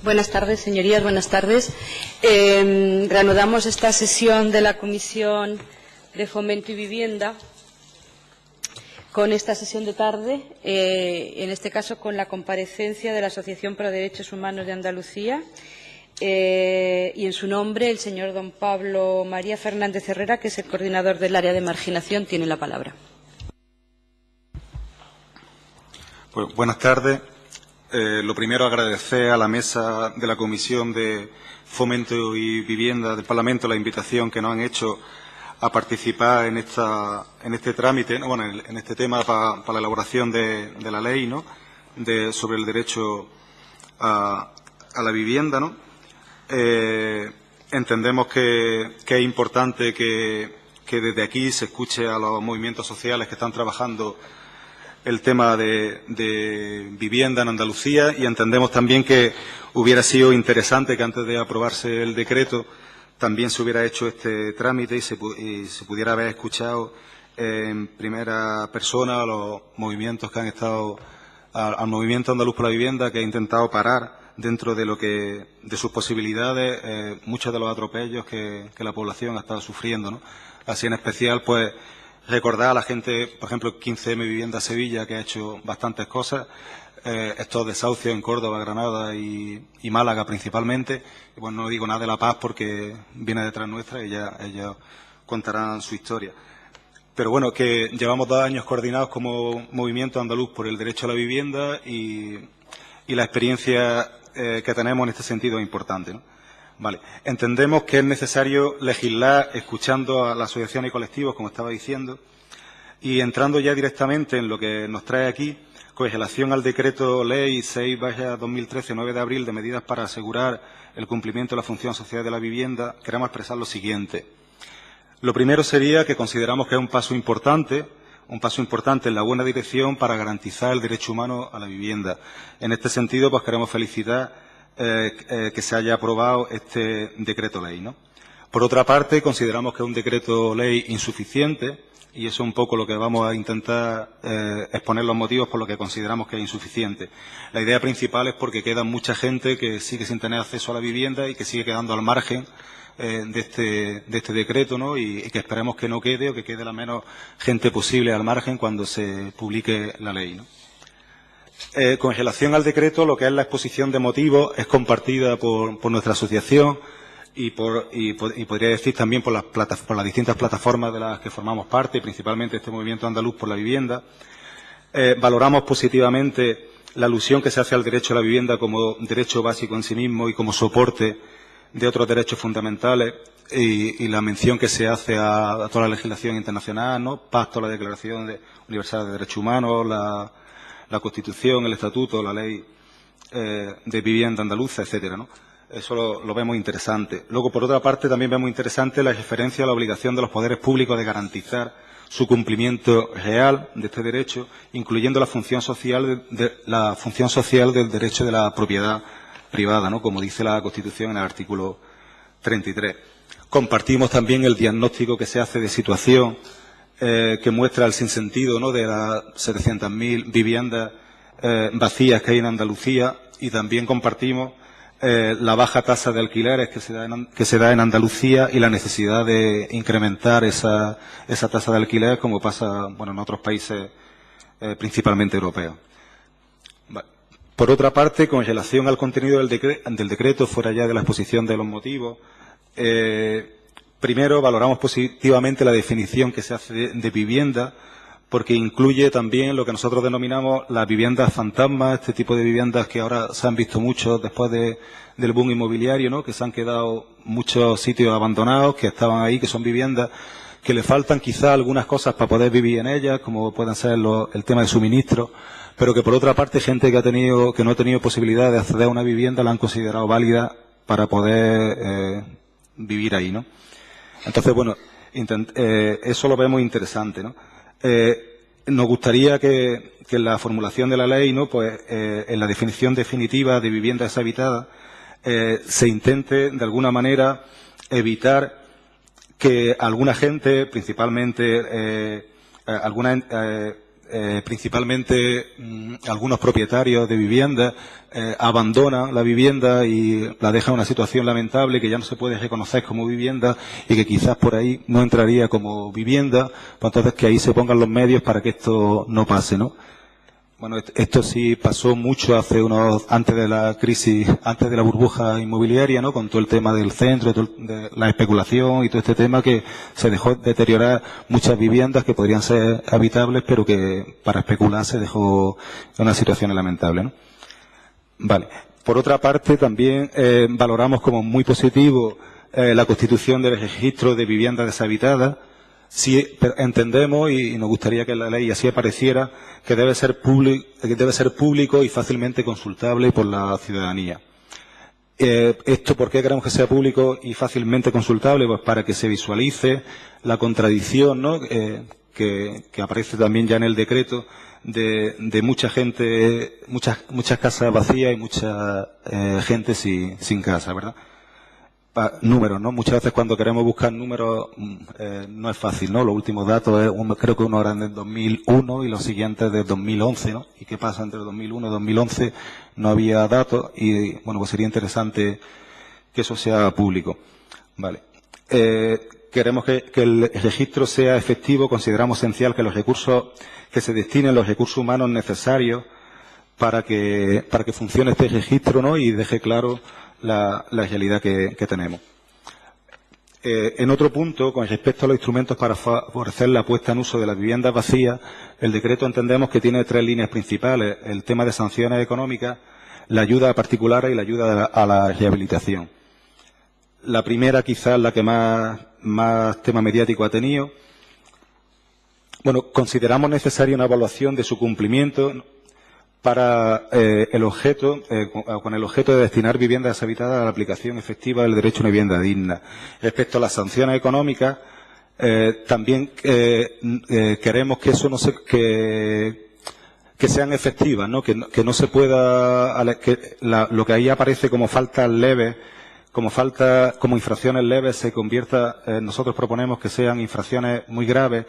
Buenas tardes, señorías, buenas tardes. Reanudamos esta sesión de la Comisión de Fomento y Vivienda con esta sesión de tarde, en este caso con la comparecencia de la Asociación Pro Derechos Humanos de Andalucía y en su nombre el señor don Pablo María Fernández Herrera, que es el coordinador del área de marginación, tiene la palabra. Pues, buenas tardes. Lo primero, agradecer a la mesa de la Comisión de Fomento y Vivienda del Parlamento la invitación que nos han hecho a participar en este trámite, ¿no? Bueno, en este tema para la elaboración de la ley, ¿no? Sobre el derecho a la vivienda, ¿no? Entendemos que es importante que desde aquí se escuche a los movimientos sociales que están trabajando el tema de vivienda en Andalucía, y entendemos también que hubiera sido interesante que antes de aprobarse el decreto también se hubiera hecho este trámite y se pudiera haber escuchado en primera persona a los movimientos que han estado, al movimiento andaluz por la vivienda, que ha intentado parar dentro de sus posibilidades muchos de los atropellos que la población ha estado sufriendo, ¿no? Así, en especial, pues recordar a la gente, por ejemplo, 15M Vivienda Sevilla, que ha hecho bastantes cosas, estos desahucios en Córdoba, Granada y Málaga principalmente. Y bueno, no digo nada de La Paz porque viene detrás nuestra y ya ellos contarán su historia. Pero bueno, que llevamos 2 años coordinados como movimiento andaluz por el derecho a la vivienda y la experiencia que tenemos en este sentido es importante, ¿no? Vale. Entendemos que es necesario legislar escuchando a las asociaciones y colectivos, como estaba diciendo, y entrando ya directamente en lo que nos trae aquí, con relación al decreto ley 6/2013, 9 de abril, de medidas para asegurar el cumplimiento de la función social de la vivienda, queremos expresar lo siguiente. Lo primero sería que consideramos que es un paso importante en la buena dirección para garantizar el derecho humano a la vivienda. En este sentido, pues queremos felicitar que se haya aprobado este decreto ley, ¿no? Por otra parte, consideramos que es un decreto ley insuficiente, y eso es un poco lo que vamos a intentar exponer los motivos por los que consideramos que es insuficiente. La idea principal es porque queda mucha gente que sigue sin tener acceso a la vivienda y que sigue quedando al margen de este decreto, ¿no? Y que esperemos que no quede, o que quede la menos gente posible al margen cuando se publique la ley, ¿no? Con relación al decreto, lo que es la exposición de motivos es compartida por nuestra asociación y podría decir también por las distintas plataformas de las que formamos parte, principalmente este movimiento andaluz por la vivienda. Valoramos positivamente la alusión que se hace al derecho a la vivienda como derecho básico en sí mismo y como soporte de otros derechos fundamentales, y la mención que se hace a toda la legislación internacional, ¿no? Pacto, la Declaración Universal de Derechos Humanos, la Constitución, el Estatuto, la Ley de Vivienda Andaluza, etcétera, ¿no? Eso lo vemos interesante. Luego, por otra parte, también vemos interesante la referencia a la obligación de los poderes públicos de garantizar su cumplimiento real de este derecho, incluyendo la función social del derecho de la propiedad privada, ¿no? Como dice la Constitución en el artículo 33. Compartimos también el diagnóstico que se hace de situación que muestra el sinsentido, ¿no? De las 700.000 viviendas vacías que hay en Andalucía, y también compartimos la baja tasa de alquileres que se da en Andalucía y la necesidad de incrementar esa tasa de alquiler, como pasa, bueno, en otros países principalmente europeos. Por otra parte, con relación al contenido del decreto, fuera ya de la exposición de los motivos, primero, valoramos positivamente la definición que se hace de vivienda, porque incluye también lo que nosotros denominamos las viviendas fantasmas, este tipo de viviendas que ahora se han visto mucho después del boom inmobiliario, ¿no? Que se han quedado muchos sitios abandonados, que estaban ahí, que son viviendas que le faltan quizá algunas cosas para poder vivir en ellas, como pueden ser el tema de suministro, pero que por otra parte gente que no ha tenido posibilidad de acceder a una vivienda la han considerado válida para poder vivir ahí, ¿no? Entonces, bueno, eso lo vemos interesante, ¿no? Nos gustaría que en la formulación de la ley, ¿no? Pues en la definición definitiva de vivienda deshabitada se intente de alguna manera evitar que alguna gente, principalmente principalmente algunos propietarios de viviendas abandonan la vivienda y la dejan en una situación lamentable que ya no se puede reconocer como vivienda y que quizás por ahí no entraría como vivienda, pues entonces que ahí se pongan los medios para que esto no pase, ¿no? Bueno, esto sí pasó mucho antes de la crisis, antes de la burbuja inmobiliaria, ¿no? Con todo el tema del centro, de la especulación y todo este tema que se dejó deteriorar muchas viviendas que podrían ser habitables, pero que para especular se dejó en una situación lamentable, ¿no? Vale. Por otra parte, también valoramos como muy positivo la constitución del registro de viviendas deshabitadas. Sí, entendemos y nos gustaría que la ley así apareciera que debe ser público y fácilmente consultable por la ciudadanía. ¿Esto por qué queremos que sea público y fácilmente consultable? Pues para que se visualice la contradicción, ¿no? Que aparece también ya en el decreto de mucha gente, muchas casas vacías y mucha gente sin casa, ¿verdad? Números, ¿no? Muchas veces cuando queremos buscar números no es fácil, ¿no? Los últimos datos, creo que uno eran del 2001 y los siguientes del 2011, ¿no? ¿Y qué pasa entre 2001 y 2011? No había datos y, bueno, pues sería interesante que eso sea público. Vale. Queremos que el registro sea efectivo. Consideramos esencial que que se destinen los recursos humanos necesarios para que funcione este registro, ¿no? Y deje claro la realidad que tenemos. En otro punto, con respecto a los instrumentos para favorecer la puesta en uso de las viviendas vacías, el decreto entendemos que tiene 3 líneas principales: el tema de sanciones económicas, la ayuda a particulares y la ayuda a la rehabilitación. La primera quizás la que más tema mediático ha tenido. Bueno, consideramos necesaria una evaluación de su cumplimiento para con el objeto de destinar viviendas deshabitadas a la aplicación efectiva del derecho a una vivienda digna. Respecto a las sanciones económicas, también queremos que eso que sean efectivas, ¿no? Que no se pueda, lo que ahí aparece como faltas leves, como infracciones leves, se convierta, nosotros proponemos que sean infracciones muy graves,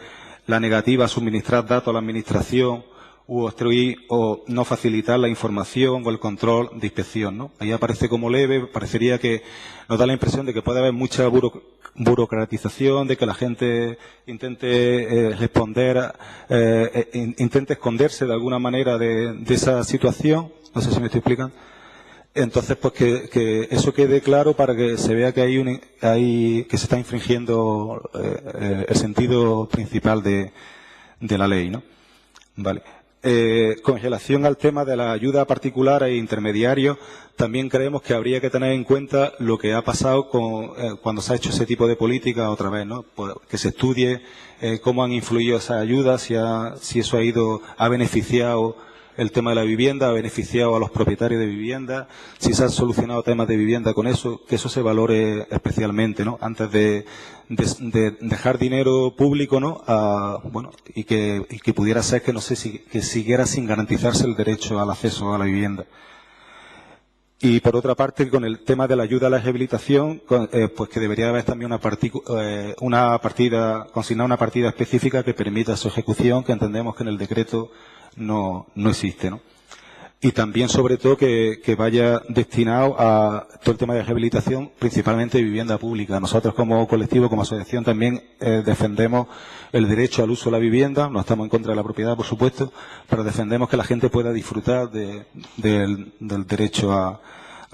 la negativa a suministrar datos a la administración, u obstruir o no facilitar la información o el control de inspección, ¿no? Ahí aparece como leve, parecería que nos da la impresión de que puede haber mucha burocratización, de que la gente intente responder, intente esconderse de alguna manera de esa situación. No sé si me estoy explicando. Entonces, pues que eso quede claro para que se vea que que se está infringiendo el sentido principal de la ley, ¿no? Vale. Con relación al tema de la ayuda particular e intermediarios, también creemos que habría que tener en cuenta lo que ha pasado cuando se ha hecho ese tipo de política otra vez, ¿no? Pues que se estudie cómo han influido esas ayudas, si eso ha beneficiado el tema de la vivienda, ha beneficiado a los propietarios de vivienda, si se han solucionado temas de vivienda con eso, que eso se valore especialmente, ¿no? Antes de dejar dinero público, ¿no? Y que pudiera ser que que siguiera sin garantizarse el derecho al acceso a la vivienda. Y por otra parte, con el tema de la ayuda a la rehabilitación, pues que debería haber también consignar una partida específica que permita su ejecución, que entendemos que en el decreto no existe, ¿no? Y también, sobre todo, que vaya destinado a todo el tema de rehabilitación, principalmente vivienda pública. Nosotros, como colectivo, como asociación, también defendemos el derecho al uso de la vivienda. No estamos en contra de la propiedad, por supuesto, pero defendemos que la gente pueda disfrutar del derecho a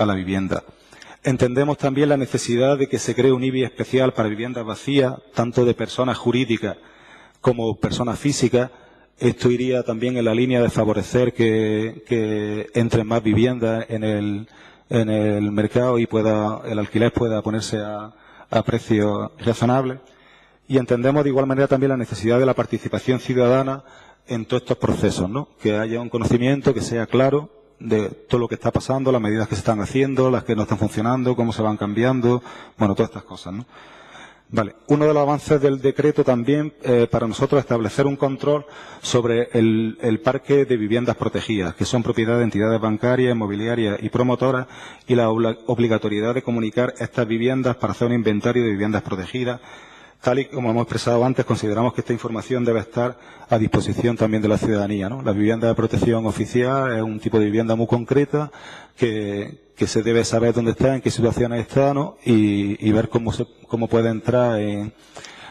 la vivienda. Entendemos también la necesidad de que se cree un IBI especial para viviendas vacías, tanto de personas jurídicas como personas físicas. Esto iría también en la línea de favorecer que entren más viviendas en el mercado y el alquiler pueda ponerse a precios razonables. Y entendemos de igual manera también la necesidad de la participación ciudadana en todos estos procesos, ¿no? Que haya un conocimiento que sea claro de todo lo que está pasando, las medidas que se están haciendo, las que no están funcionando, cómo se van cambiando, bueno, todas estas cosas, ¿no? Vale. Uno de los avances del decreto también, para nosotros, es establecer un control sobre el parque de viviendas protegidas, que son propiedad de entidades bancarias, inmobiliarias y promotoras, y la obligatoriedad de comunicar estas viviendas para hacer un inventario de viviendas protegidas. tal y como hemos expresado antes, consideramos que esta información debe estar a disposición también de la ciudadanía, ¿no? La vivienda de protección oficial es un tipo de vivienda muy concreta que se debe saber dónde está, en qué situaciones está, ¿no? Y ver cómo puede entrar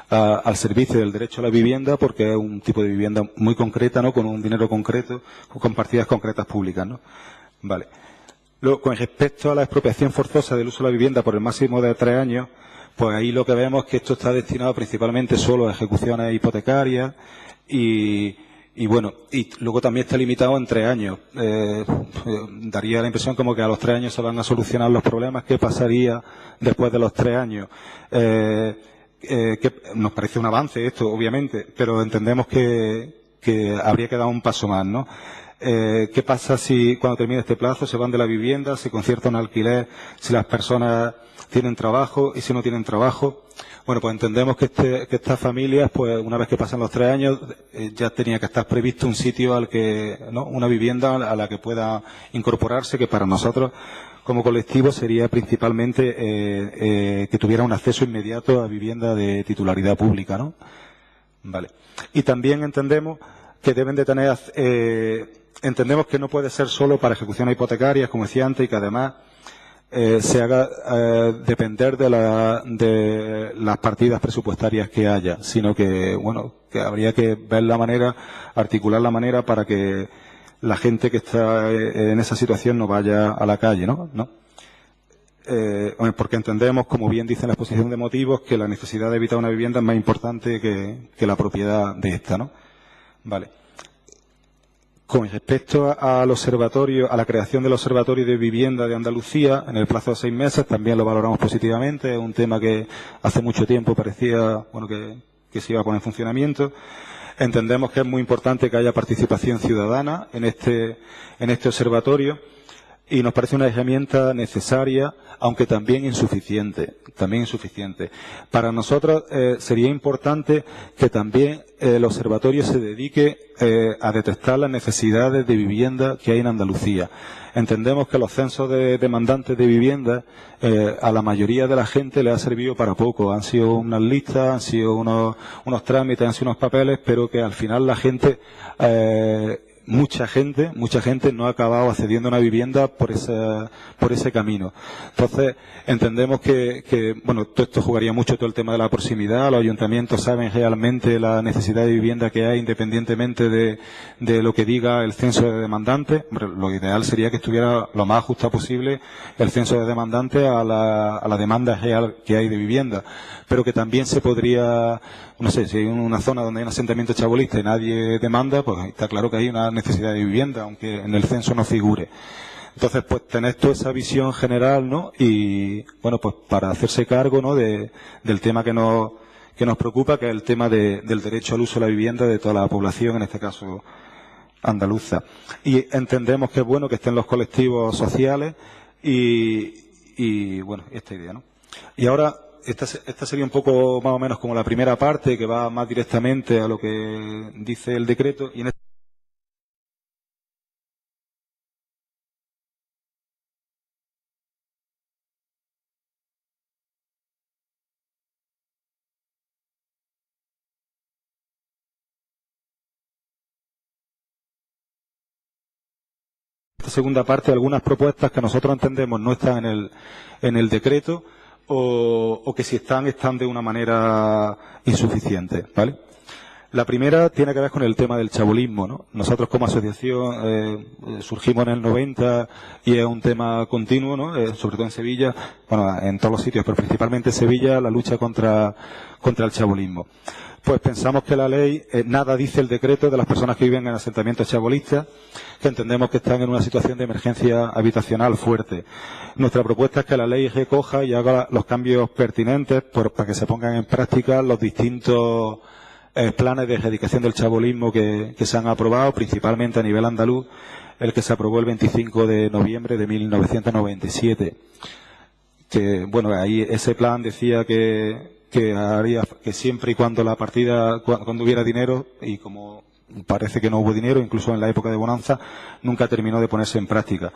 al servicio del derecho a la vivienda, porque es un tipo de vivienda muy concreta, ¿no? Con un dinero concreto, con partidas concretas públicas, ¿no? Vale. Luego, con respecto a la expropiación forzosa del uso de la vivienda por el máximo de 3 años, pues ahí lo que vemos es que esto está destinado principalmente solo a ejecuciones hipotecarias y luego también está limitado en 3 años. Daría la impresión como que a los 3 años se van a solucionar los problemas. ¿Qué pasaría después de los 3 años? Que nos parece un avance esto, obviamente, pero entendemos que habría que dar un paso más, ¿no? ¿Qué pasa si cuando termine este plazo se van de la vivienda, se concierta un alquiler, si las personas tienen trabajo y si no tienen trabajo? Bueno, pues entendemos que estas familias, pues una vez que pasan los 3 años, ya tenía que estar previsto un sitio ¿no? Una vivienda a la que pueda incorporarse, que para nosotros como colectivo sería principalmente que tuviera un acceso inmediato a vivienda de titularidad pública, ¿no? Vale. Y también entendemos que deben de tener, entendemos que no puede ser solo para ejecuciones hipotecarias, como decía antes, y que además se haga depender de las partidas presupuestarias que haya, sino que, bueno, que habría que ver la manera, articular la manera para que la gente que está en esa situación no vaya a la calle, ¿no? Porque entendemos, como bien dice en la exposición de motivos, que la necesidad de evitar una vivienda es más importante que la propiedad de esta, ¿no? Vale. Con respecto al observatorio, a la creación del Observatorio de Vivienda de Andalucía, en el plazo de 6 meses, también lo valoramos positivamente. Es un tema que hace mucho tiempo parecía, bueno, que se iba a poner en funcionamiento. Entendemos que es muy importante que haya participación ciudadana en este observatorio y nos parece una herramienta necesaria, aunque también insuficiente. Para nosotros sería importante que también el observatorio se dedique a detectar las necesidades de vivienda que hay en Andalucía. Entendemos que los censos de demandantes de vivienda a la mayoría de la gente le ha servido para poco. Han sido unas listas, han sido unos trámites, han sido unos papeles, pero que al final la gente mucha gente no ha acabado accediendo a una vivienda por ese camino. Entonces, entendemos que bueno, todo esto jugaría mucho todo el tema de la proximidad. Los ayuntamientos saben realmente la necesidad de vivienda que hay, independientemente de lo que diga el censo de demandantes. Lo ideal sería que estuviera lo más ajustado posible el censo de demandantes a la demanda real que hay de vivienda. Pero que también se podría, no sé, si hay una zona donde hay un asentamiento chabolista y nadie demanda, pues está claro que hay una necesidad de vivienda, aunque en el censo no figure. Entonces, pues tener toda esa visión general, ¿no? Y, bueno, pues para hacerse cargo, ¿no? del tema que nos preocupa, que es el tema del derecho al uso de la vivienda de toda la población, en este caso andaluza. Y entendemos que es bueno que estén los colectivos sociales y bueno, esta idea, ¿no? Y ahora, esta sería un poco más o menos como la primera parte, que va más directamente a lo que dice el decreto. Y en esta segunda parte, algunas propuestas que nosotros entendemos no están en el decreto o que si están de una manera insuficiente, ¿vale? La primera tiene que ver con el tema del chabolismo, ¿no? Nosotros como asociación surgimos en el 90 y es un tema continuo, ¿no? Sobre todo en Sevilla, bueno, en todos los sitios, pero principalmente en Sevilla, la lucha contra el chabolismo. Pues pensamos que la ley, nada dice el decreto de las personas que viven en asentamientos chabolistas, que entendemos que están en una situación de emergencia habitacional fuerte. Nuestra propuesta es que la ley recoja y haga los cambios pertinentes para que se pongan en práctica los distintos planes de erradicación del chabolismo que se han aprobado, principalmente a nivel andaluz, el que se aprobó el 25 de noviembre de 1997. Que, bueno, ahí ese plan decía que haría que siempre y cuando la partida, cuando hubiera dinero, y como parece que no hubo dinero, incluso en la época de bonanza, nunca terminó de ponerse en práctica.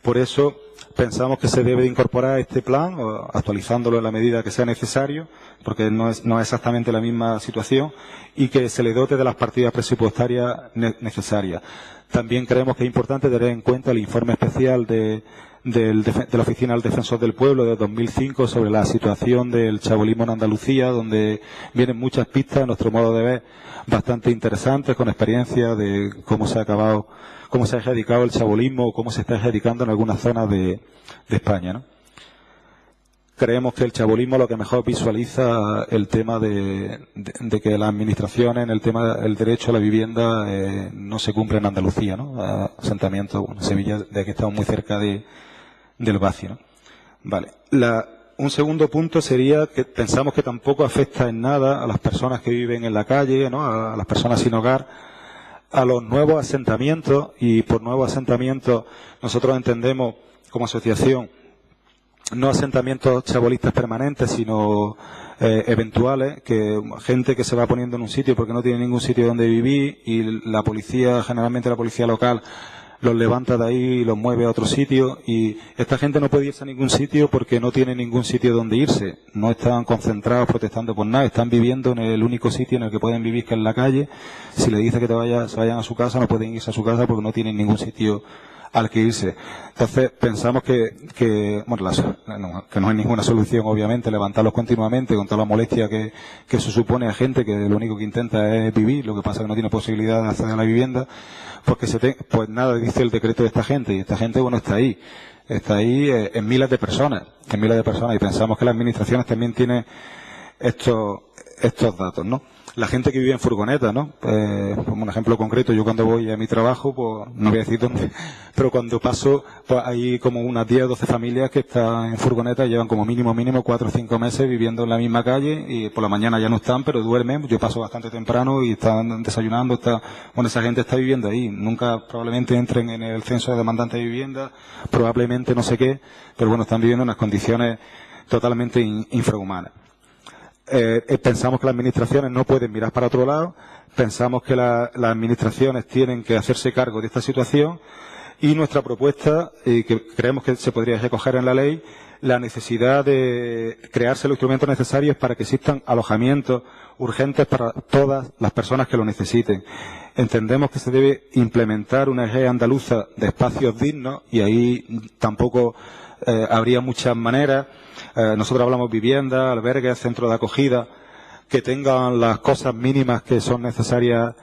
Por eso pensamos que se debe de incorporar este plan, actualizándolo en la medida que sea necesario, porque no es exactamente la misma situación, y que se le dote de las partidas presupuestarias necesarias. También creemos que es importante tener en cuenta el informe especial de la Oficina del Defensor del Pueblo de 2005 sobre la situación del chabolismo en Andalucía, donde vienen muchas pistas, a nuestro modo de ver, bastante interesantes, con experiencia de cómo se ha erradicado el chabolismo o cómo se está erradicando en algunas zonas de España, ¿no? Creemos que el chabolismo lo que mejor visualiza el tema de que las administraciones, en el tema del derecho a la vivienda, no se cumple en Andalucía, ¿no? Asentamiento, bueno, Sevilla, de que estamos muy cerca del Bacio, ¿no? Vale. Un segundo punto sería que pensamos que tampoco afecta en nada a las personas que viven en la calle, ¿no? A las personas sin hogar, a los nuevos asentamientos, y por nuevos asentamientos nosotros entendemos como asociación no asentamientos chabolistas permanentes, sino eventuales, que gente que se va poniendo en un sitio porque no tiene ningún sitio donde vivir, y la policía, generalmente la policía local, los levanta de ahí y los mueve a otro sitio, y esta gente no puede irse a ningún sitio porque no tiene ningún sitio donde irse. No están concentrados protestando por nada, están viviendo en el único sitio en el que pueden vivir, que es la calle. Si le dice que se vayan a su casa, no pueden irse a su casa porque no tienen ningún sitio al que irse. Entonces pensamos que no hay ninguna solución, obviamente, levantarlos continuamente con toda la molestia que se supone a gente que lo único que intenta es vivir, lo que pasa es que no tiene posibilidad de acceder a la vivienda, pues nada dice el decreto de esta gente, y esta gente, bueno, está ahí en miles de personas, y pensamos que las administraciones también tienen estos datos, ¿no? La gente que vive en furgonetas, ¿no? Como un ejemplo concreto, yo cuando voy a mi trabajo, pues no voy a decir dónde, pero cuando paso, pues hay como unas 10 o 12 familias que están en furgonetas y llevan como mínimo 4 o 5 meses viviendo en la misma calle, y por la mañana ya no están, pero duermen. Yo paso bastante temprano y están desayunando, bueno, esa gente está viviendo ahí. Nunca probablemente entren en el censo de demandantes de vivienda, probablemente no sé qué, pero bueno, están viviendo en unas condiciones totalmente infrahumanas. Pensamos que las administraciones no pueden mirar para otro lado, pensamos que las administraciones tienen que hacerse cargo de esta situación, y nuestra propuesta, que creemos que se podría recoger en la ley, la necesidad de crearse los instrumentos necesarios para que existan alojamientos urgentes para todas las personas que lo necesiten. Entendemos que se debe implementar una red andaluza de espacios dignos, y ahí tampoco habría muchas maneras. Nosotros hablamos vivienda, albergues, centros de acogida, que tengan las cosas mínimas que son necesarias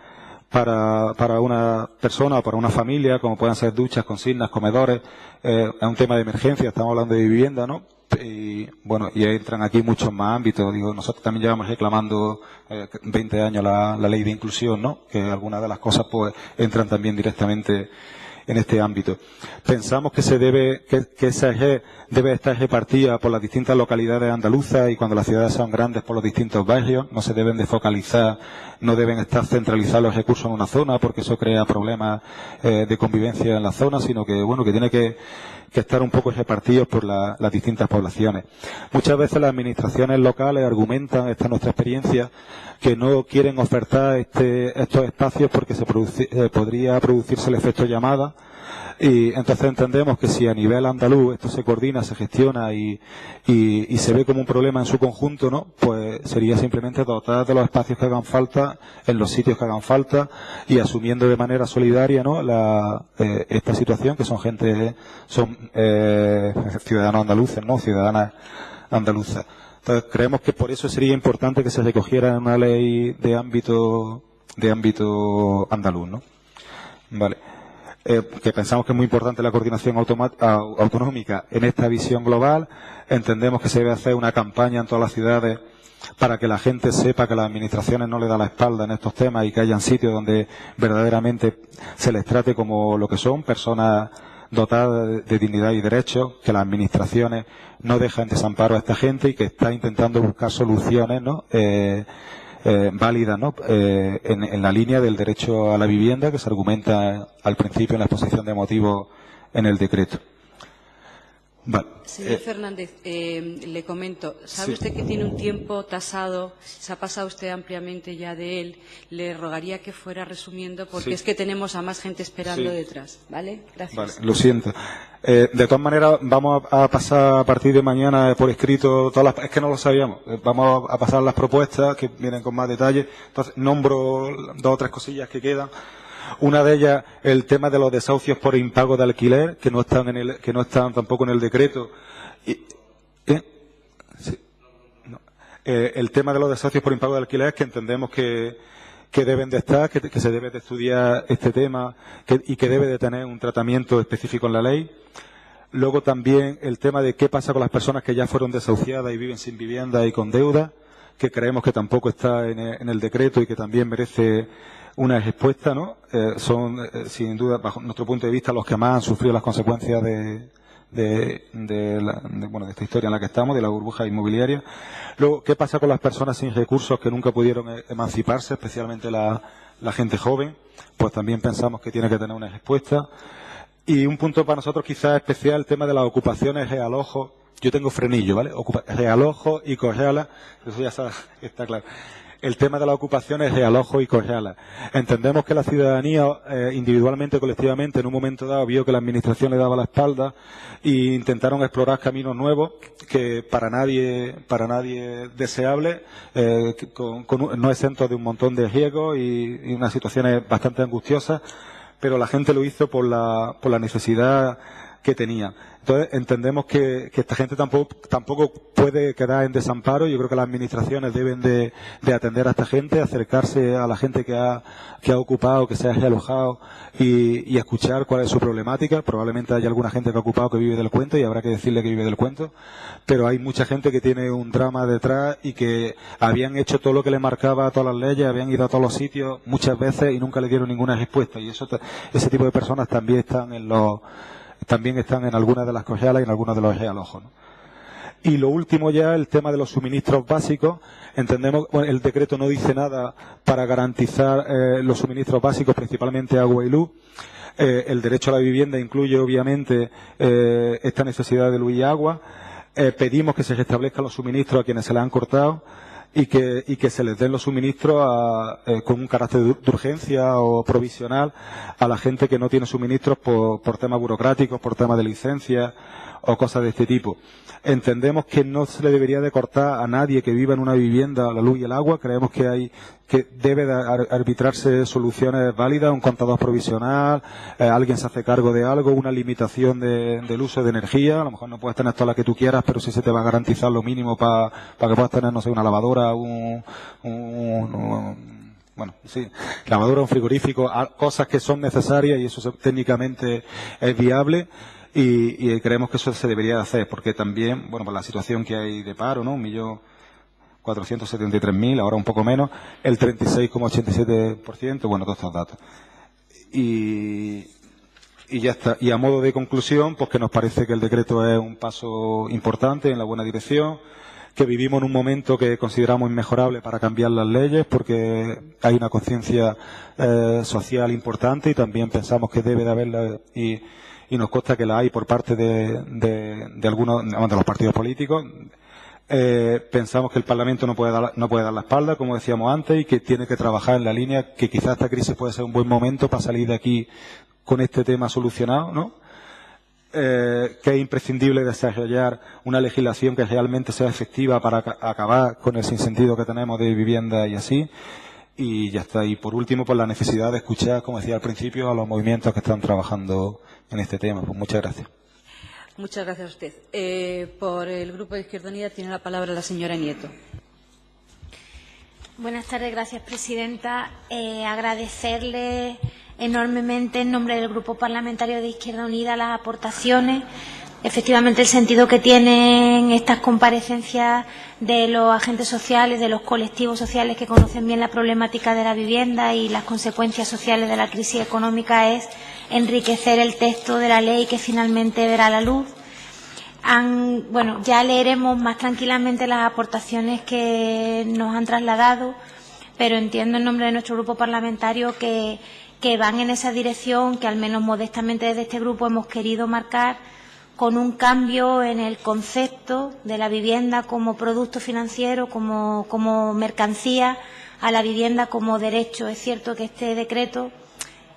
para una persona o para una familia, como puedan ser duchas, cocinas, comedores. Es un tema de emergencia, estamos hablando de vivienda, ¿no? Y bueno, y entran aquí muchos más ámbitos. Digo, nosotros también llevamos reclamando 20 años la ley de inclusión, ¿no? Que algunas de las cosas pues entran también directamente en este ámbito. Pensamos que esa red debe estar repartida por las distintas localidades andaluzas, y cuando las ciudades son grandes, por los distintos barrios. No se deben de focalizar, no deben estar centralizados los recursos en una zona, porque eso crea problemas de convivencia en la zona, sino que bueno, que tiene que estar un poco repartidos por las distintas poblaciones. Muchas veces las administraciones locales argumentan, esta es nuestra experiencia, que no quieren ofertar estos espacios porque podría producirse el efecto llamada, y entonces entendemos que si a nivel andaluz esto se coordina, se gestiona y se ve como un problema en su conjunto, ¿no? Pues sería simplemente dotar de los espacios que hagan falta en los sitios que hagan falta, y asumiendo de manera solidaria, ¿no? Esta situación, que son ciudadanos andaluces, ¿no? Ciudadanas andaluzas. Entonces creemos que por eso sería importante que se recogiera en una ley de ámbito andaluz, ¿no? Vale. Que pensamos que es muy importante la coordinación autonómica en esta visión global. Entendemos que se debe hacer una campaña en todas las ciudades para que la gente sepa que las administraciones no le dan la espalda en estos temas, y que hayan sitios donde verdaderamente se les trate como lo que son, personas dotadas de dignidad y derechos, que las administraciones no dejan desamparo a esta gente, y que está intentando buscar soluciones, ¿no? Válidas, ¿no? En la línea del derecho a la vivienda que se argumenta al principio en la exposición de motivos en el decreto. Vale. Señor Fernández, le comento, ¿sabe Sí. usted que tiene un tiempo tasado? Se ha pasado usted ampliamente ya de él. Le rogaría que fuera resumiendo porque Sí. es que tenemos a más gente esperando Sí. detrás. ¿Vale? Gracias. Vale, lo siento. De todas maneras, vamos a pasar a partir de mañana por escrito todas las... Es que no lo sabíamos. Vamos a pasar las propuestas que vienen con más detalle. Entonces, nombro 2 o 3 cosillas que quedan. Una de ellas, el tema de los desahucios por impago de alquiler, que no están tampoco en el decreto. Sí. No. El tema de los desahucios por impago de alquiler, que entendemos que deben de estar, que se debe de estudiar este tema y que debe de tener un tratamiento específico en la ley. Luego también el tema de qué pasa con las personas que ya fueron desahuciadas y viven sin vivienda y con deuda, que creemos que tampoco está en el decreto y que también merece una respuesta, ¿no? Son, sin duda, bajo nuestro punto de vista, los que más han sufrido las consecuencias de esta historia en la que estamos, de la burbuja inmobiliaria. Luego, ¿qué pasa con las personas sin recursos que nunca pudieron emanciparse, especialmente la gente joven? Pues también pensamos que tiene que tener una respuesta. Y un punto para nosotros quizás especial, el tema de las ocupaciones, realojo. Yo tengo frenillo, ¿vale? Realojo y correala, eso ya está claro. El tema de la ocupación es realojo y correala. Entendemos que la ciudadanía, individualmente, colectivamente, en un momento dado vio que la administración le daba la espalda e intentaron explorar caminos nuevos que para nadie deseables, no exentos de un montón de riesgos y unas situaciones bastante angustiosas, pero la gente lo hizo por la necesidad que tenía. Entonces, entendemos que esta gente tampoco puede quedar en desamparo. Yo creo que las administraciones deben de atender a esta gente, acercarse a la gente que ha ocupado, que se ha realojado y escuchar cuál es su problemática. Probablemente haya alguna gente que ha ocupado que vive del cuento y habrá que decirle que vive del cuento. Pero hay mucha gente que tiene un drama detrás y que habían hecho todo lo que le marcaba a todas las leyes, habían ido a todos los sitios muchas veces y nunca le dieron ninguna respuesta. Y ese tipo de personas también están en algunas de las correalas y en algunos de los realojos, ¿no? Y lo último ya, el tema de los suministros básicos. Entendemos, el decreto no dice nada para garantizar los suministros básicos, principalmente agua y luz. El derecho a la vivienda incluye, obviamente, esta necesidad de luz y agua. Pedimos que se restablezcan los suministros a quienes se les han cortado y que se les den los suministros con un carácter de urgencia o provisional a la gente que no tiene suministros por temas burocráticos, por temas de licencias o cosas de este tipo. Entendemos que no se le debería de cortar a nadie que viva en una vivienda la luz y el agua. Creemos que debe de arbitrarse soluciones válidas, un contador provisional, alguien se hace cargo de algo, una limitación del uso de energía. A lo mejor no puedes tener toda la que tú quieras, pero sí se te va a garantizar lo mínimo para que puedas tener, no sé, una lavadora, lavadora, un frigorífico, cosas que son necesarias y eso técnicamente es viable. Y creemos que eso se debería de hacer, porque también, por la situación que hay de paro, ¿no? 1.473.000, ahora un poco menos, el 36,87%, todos estos datos. Y ya está. Y a modo de conclusión, pues que nos parece que el decreto es un paso importante en la buena dirección, que vivimos en un momento que consideramos inmejorable para cambiar las leyes, porque hay una conciencia social importante y también pensamos que debe de haberla y nos consta que la hay por parte de algunos de los partidos políticos. Pensamos que el Parlamento no puede dar la espalda, como decíamos antes, y que tiene que trabajar en la línea que quizás esta crisis puede ser un buen momento para salir de aquí con este tema solucionado, ¿no? Que es imprescindible desarrollar una legislación que realmente sea efectiva para acabar con el sinsentido que tenemos de vivienda y así. Y ya está. Y por último, pues la necesidad de escuchar, como decía al principio, a los movimientos que están trabajando en este tema. Pues muchas gracias. Muchas gracias a usted. Por el Grupo de Izquierda Unida tiene la palabra la señora Nieto. Buenas tardes, gracias, presidenta. Agradecerle enormemente en nombre del Grupo Parlamentario de Izquierda Unida las aportaciones. Efectivamente, el sentido que tienen estas comparecencias de los agentes sociales, de los colectivos sociales que conocen bien la problemática de la vivienda y las consecuencias sociales de la crisis económica es enriquecer el texto de la ley que finalmente verá la luz. Ya leeremos más tranquilamente las aportaciones que nos han trasladado, pero entiendo en nombre de nuestro grupo parlamentario que van en esa dirección que al menos modestamente desde este grupo hemos querido marcar con un cambio en el concepto de la vivienda como producto financiero, como mercancía, a la vivienda como derecho. Es cierto que este decreto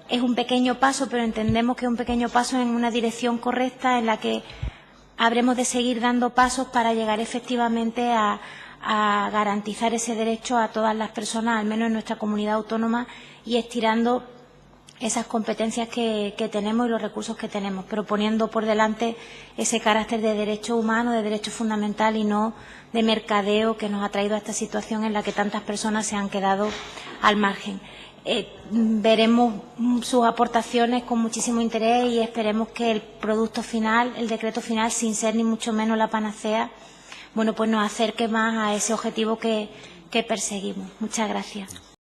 es un pequeño paso, pero entendemos que es un pequeño paso en una dirección correcta en la que habremos de seguir dando pasos para llegar efectivamente a garantizar ese derecho a todas las personas, al menos en nuestra comunidad autónoma, y estirando esas competencias que tenemos y los recursos que tenemos, pero poniendo por delante ese carácter de derecho humano, de derecho fundamental y no de mercadeo que nos ha traído a esta situación en la que tantas personas se han quedado al margen. Veremos sus aportaciones con muchísimo interés y esperemos que el producto final, el decreto final, sin ser ni mucho menos la panacea, bueno, pues nos acerque más a ese objetivo que perseguimos. Muchas gracias.